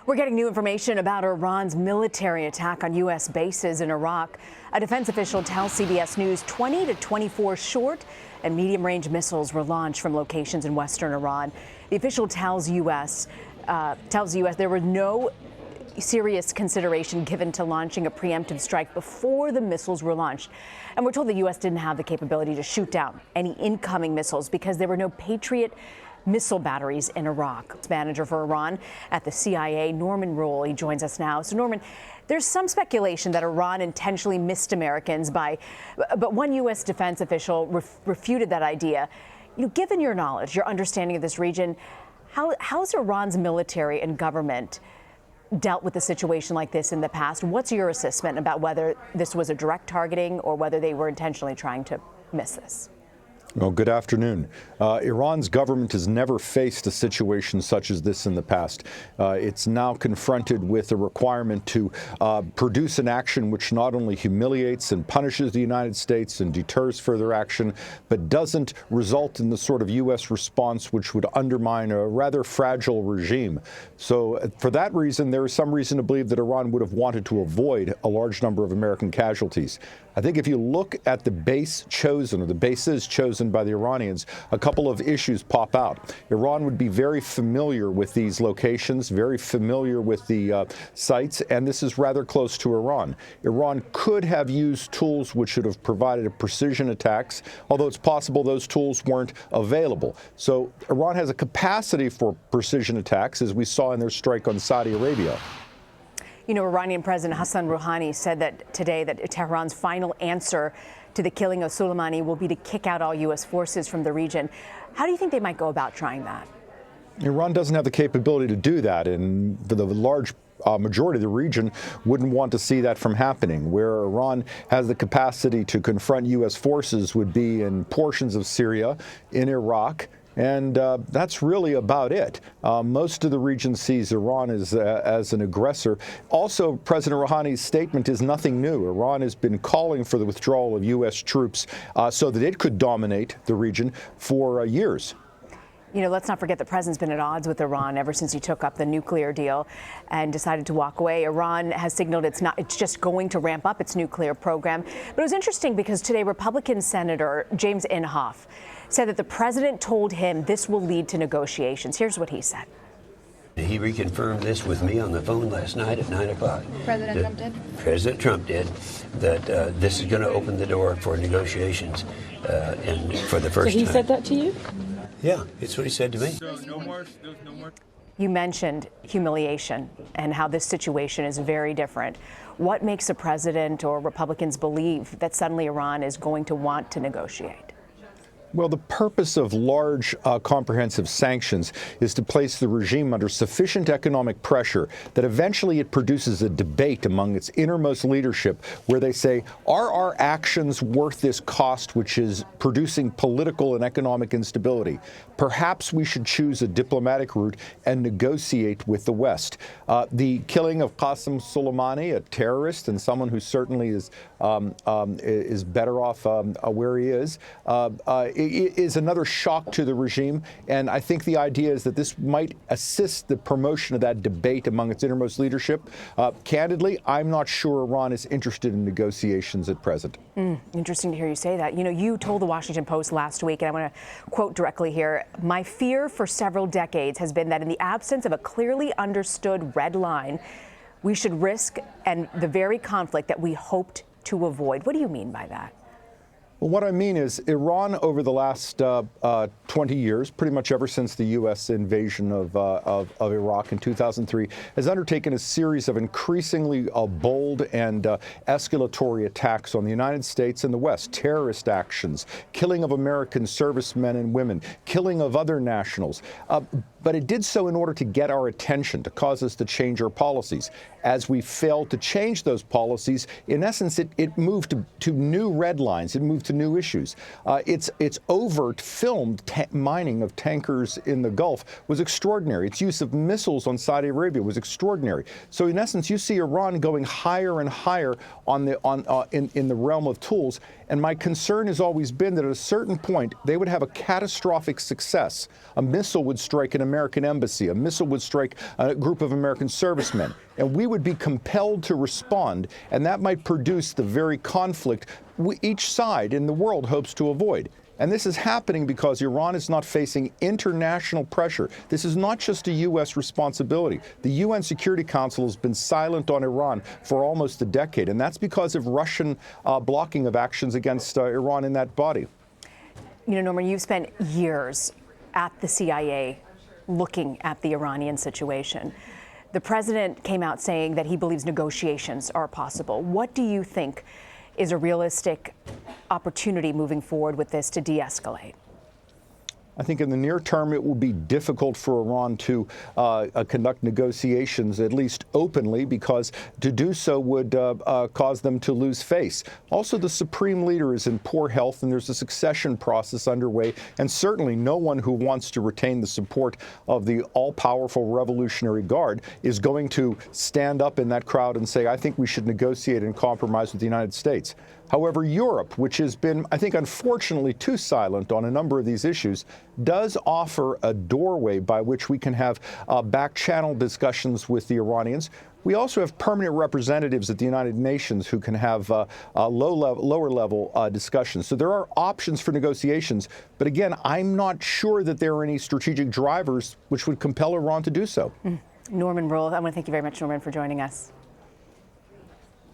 We're getting new information about Iran's military attack on U.S. bases in Iraq. A defense official tells CBS News 20 to 24 short and medium-range missiles were launched from locations in western Iran. The official tells U.S. there was no serious consideration given to launching a preemptive strike before the missiles were launched. And we're told the U.S. didn't have the capability to shoot down any incoming missiles because there were no Patriot missile batteries in Iraq. It's manager for Iran at the CIA, Norman Roule. He joins us now. So, Norman, there's some speculation that Iran intentionally missed Americans but one U.S. defense official refuted that idea. Given your knowledge, your understanding of this region, how's Iran's military and government dealt with a situation like this in the past? What's your assessment about whether this was a direct targeting or whether they were intentionally trying to miss this? Well, good afternoon. Iran's government has never faced a situation such as this in the past. It's now confronted with a requirement to produce an action which not only humiliates and punishes the United States and deters further action, but doesn't result in the sort of U.S. response which would undermine a rather fragile regime. So for that reason, there is some reason to believe that Iran would have wanted to avoid a large number of American casualties. I think if you look at the base chosen, or the bases chosen by the Iranians, a couple of issues pop out. Iran would be very familiar with these locations, very familiar with the sites, and this is rather close to Iran. Iran could have used tools which should have provided precision attacks, although it's possible those tools weren't available. So Iran has a capacity for precision attacks, as we saw in their strike on Saudi Arabia. Iranian President Hassan Rouhani said that today that Tehran's final answer to the killing of Soleimani will be to kick out all U.S. forces from the region. How do you think they might go about trying that? Iran doesn't have the capability to do that, and for the large majority of the region wouldn't want to see that from happening. Where Iran has the capacity to confront U.S. forces would be in portions of Syria, in Iraq, and that's really about it. Most of the region sees Iran as an aggressor. Also, President Rouhani's statement is nothing new. Iran has been calling for the withdrawal of U.S. troops so that it could dominate the region for years. Let's not forget the president's been at odds with Iran ever since he took up the nuclear deal and decided to walk away. Iran has signaled it's just going to ramp up its nuclear program. But it was interesting because today Republican Senator James Inhofe said that the president told him this will lead to negotiations. Here's what he said. He reconfirmed this with me on the phone last night at 9 o'clock. President Trump did, that this is going to open the door for negotiations and for the first time. So he said that to you? Yeah, it's what he said to me. So no more. You mentioned humiliation and how this situation is very different. What makes the president or Republicans believe that suddenly Iran is going to want to negotiate? Well, the purpose of large, comprehensive sanctions is to place the regime under sufficient economic pressure that eventually it produces a debate among its innermost leadership where they say, are our actions worth this cost, which is producing political and economic instability? Perhaps we should choose a diplomatic route and negotiate with the West. The killing of Qasem Soleimani, a terrorist and someone who certainly is better off where he is another shock to the regime. And I think the idea is that this might assist the promotion of that debate among its innermost leadership. Candidly, I'm not sure Iran is interested in negotiations at present. Interesting to hear you say that. You told the Washington Post last week, and I want to quote directly here, "My fear for several decades has been that in the absence of a clearly understood red line, we should risk the very conflict that we hoped to avoid." What do you mean by that? Well, what I mean is Iran over the last 20 years, pretty much ever since the U.S. invasion of Iraq in 2003, has undertaken a series of increasingly bold and escalatory attacks on the United States and the West, terrorist actions, killing of American servicemen and women, killing of other nationals. But it did so in order to get our attention, to cause us to change our policies. As we failed to change those policies, in essence, it moved to new red lines. It moved to new issues. Its overt filmed mining of tankers in the Gulf was extraordinary. Its use of missiles on Saudi Arabia was extraordinary. So in essence, you see Iran going higher and higher in the realm of tools. And my concern has always been that at a certain point, they would have a catastrophic success. A missile would strike an American embassy. A missile would strike a group of American servicemen. And we would be compelled to respond. And that might produce the very conflict each side in the world hopes to avoid. And this is happening because Iran is not facing international pressure. This is not just a U.S. responsibility. The UN Security Council has been silent on Iran for almost a decade, and that's because of Russian blocking of actions against Iran in that body. You know, Norman, you've spent years at the CIA looking at the Iranian situation. The president came out saying that he believes negotiations are possible. What do you think is a realistic opportunity moving forward with this to de-escalate? I think in the near term, it will be difficult for Iran to conduct negotiations, at least openly, because to do so would cause them to lose face. Also, the supreme leader is in poor health, and there's a succession process underway. And certainly no one who wants to retain the support of the all-powerful Revolutionary Guard is going to stand up in that crowd and say, I think we should negotiate and compromise with the United States. However, Europe, which has been, I think, unfortunately too silent on a number of these issues, does offer a doorway by which we can have back-channel discussions with the Iranians. We also have permanent representatives at the United Nations who can have lower-level discussions. So there are options for negotiations. But again, I'm not sure that there are any strategic drivers which would compel Iran to do so. Norman Roule, I want to thank you very much, Norman, for joining us.